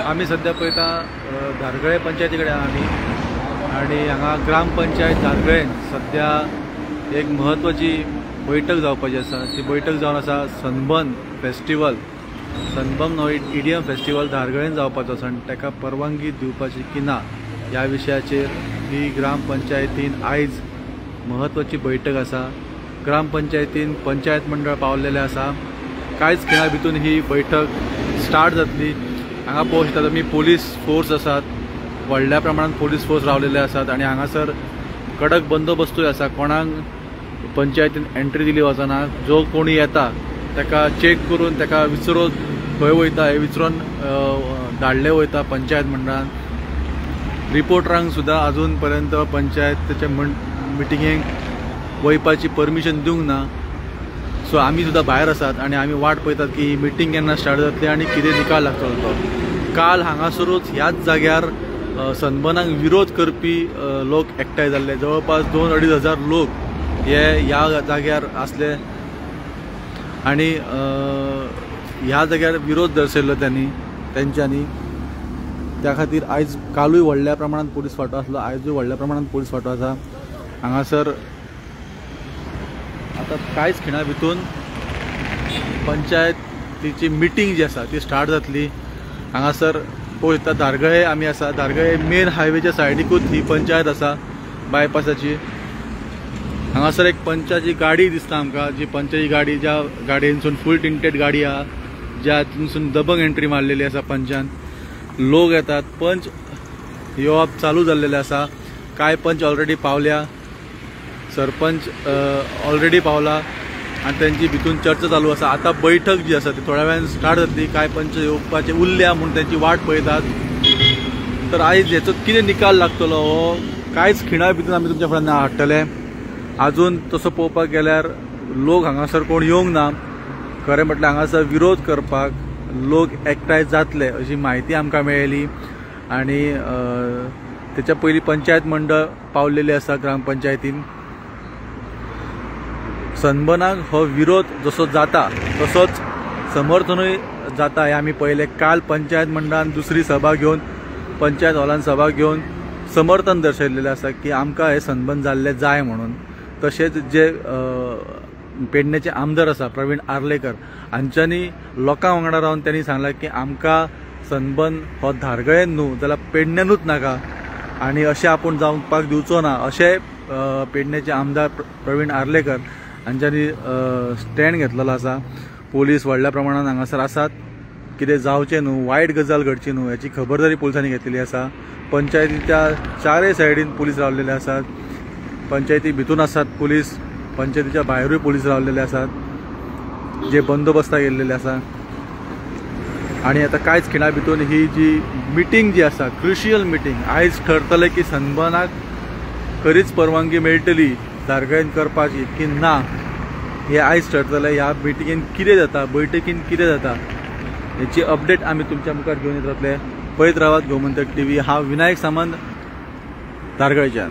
आम्ही सध्या पळयता धारगळे पंचायतीकडे आम्ही आणि हांगा ग्रामपंचायत धारगळे सध्या एक महत्वाची बैठक जावपाची आसा। ती बैठक जावन आसा सनबर्न फेस्टिवल, सनबर्न हो इडियम फेस्टिवल धारगळेन जावपाचो आसा आनी ताका परवानगी दिवपाची की ना ह्या विशयाचेर ही ग्रामपंचायतीन आयज महत्वाची बैठक आसा। ग्रामपंचायतीन पंचायत मंडळ पावलेले आसा। कांयच खिणा भितून ही बैठक स्टार्ट जातली। हांगा पळोवंक शकता तुमी पोलीस फोर्स आसात, व्हडल्या प्रमाणात पोलीस फोर्स रावलेले आसात आनी हांगासर कडक बंदोबस्तूय आसा। कोणाक पंचायतीन एंट्री दिली वचना, जो कोणी येता ताका चेक करून ताका विचारून खंय वयता हे विचारून धाडले वयता पंचायत मंडळान। रिपोर्टरांक सुद्दां अजून पर्यंत पंचायतीच्या मिटिंगेक वयपाची परमिशन दिवंक ना। सो आमी सुद्दां भायर आसात आनी आमी वाट पळयतात की ही मिटींग केन्ना स्टार्ट जातली आनी कितें निकाल लागतलो तो। काल हांगासरूच ह्याच जाग्यार सनबर्नाक विरोध करपी लोक एकठांय जाल्ले। जवळपास 2-2.5 हजार लोक हे ह्या जाग्यार आसले आनी ह्या जाग्यार विरोध दर्शयल्लो तेंच्यांनी। त्या खातीर आयज कालूय व्हडल्या प्रमाणात पोलीस फांटो आसलो, आयजूय व्हडल्या प्रमाणात पोलीस फांटो आसा। हांगासर आता कांयच खिणा भितून पंचायतीची मिटींग जी आसा ती स्टार्ट जातली। हांगासर पळोवंक शकता धारगळे आमी आसा। धारगळे मेन हायवेच्या सायडीकूच ही पंचायत आसा बायपासाची। हांगासर एक पंचाची गाडी दिसता आमकां, जी पंचाची गाडी ज्या गाडयेनसून फूल टिंटेड गाडी आहा, ज्या तितूनसून दबंग एंट्री मारलेली आसा पंचान। लोक येतात, पंच येवप चालू जाल्लेले आसा। कांय पंच ऑलरेडी पावल्या, सरपंच ऑलरेडी पावला आनी तेंची भितून चर्चा चालू आसा। आता बैठक जी आसा ती थोड्या वेळान स्टार्ट जातली। कांय पंच येवपाचे उरल्या म्हणून तेंची वाट पळयतात। तर आयज हेचो कितें निकाल लागतलो हो कांयच खिणा भितून आमी तुमच्या फुड्यान हाडटले। अजून तसो पळोवपाक गेल्यार लोक हांगासर कोण येवंक ना। खरें म्हटल्यार हांगासर विरोध करपाक लोक एकठांय जातले अशी म्हायती आमकां मेळ्ळी आनी तेच्या पयलीं पंचायत मंडळ पावलेली आसा ग्रामपंचायतीन। सनबर्नाक हो विरोध जसो जाता तसोच समर्थनूय जाता हे आमी पळयलें। काल पंचायत मंडळान दुसरी सभा घेवन पंचायत हॉलान सभा घेवन समर्थन दर्शयल्लेलें आसा की आमकां हे सनबर्न जाल्ले जाय म्हणून। तशेंच जे पेडणेचे आमदार आसा प्रवीण आर्लेकर हांच्यांनी लोकां वांगडा रावन त्यांनी सांगलां की आमकां सनबर्न हो धारगळेन न्हू जाल्यार पेडण्यांतूच नाका आनी अशें आपूण जावपाक दिवचो ना अशें पेडणेचे आमदार प्रवीण आर्लेकर हांच्यांनी स्टँड घेतलेलो आसा। पोलीस व्हडल्या प्रमाणात हांगासर आसात, कितें जावचें न्हू, वायट गजाल घडची न्हू हेची खबरदारी पुलिसांनी घेतलेली आसा। पंचायतीच्या चारय सायडीन पुलीस रावलेले आसात। पंचायती भितून आसात पुलीस, पंचायतीच्या भायरूय पुलीस रावलेले आसात जे बंदोबस्ताक गेल्लेले आसा। आनी आता कांयच खिणा भितून ही जी मिटींग जी आसा क्रुशियल मिटींग आयज ठरतलें की सनबर्नाक खरीच परवानगी मेळटली धारगळेन करपाची की ना हे आयज ठरतलें। ह्या मिटींगेन कितें जाता, बैठकीन कितें जाता हेची अपडेट आमी तुमच्या मुखार घेवन येत रावतले। पळयत रावात गोमंतक टीव्ही। हांव विनायक सामंत धारगळच्यान।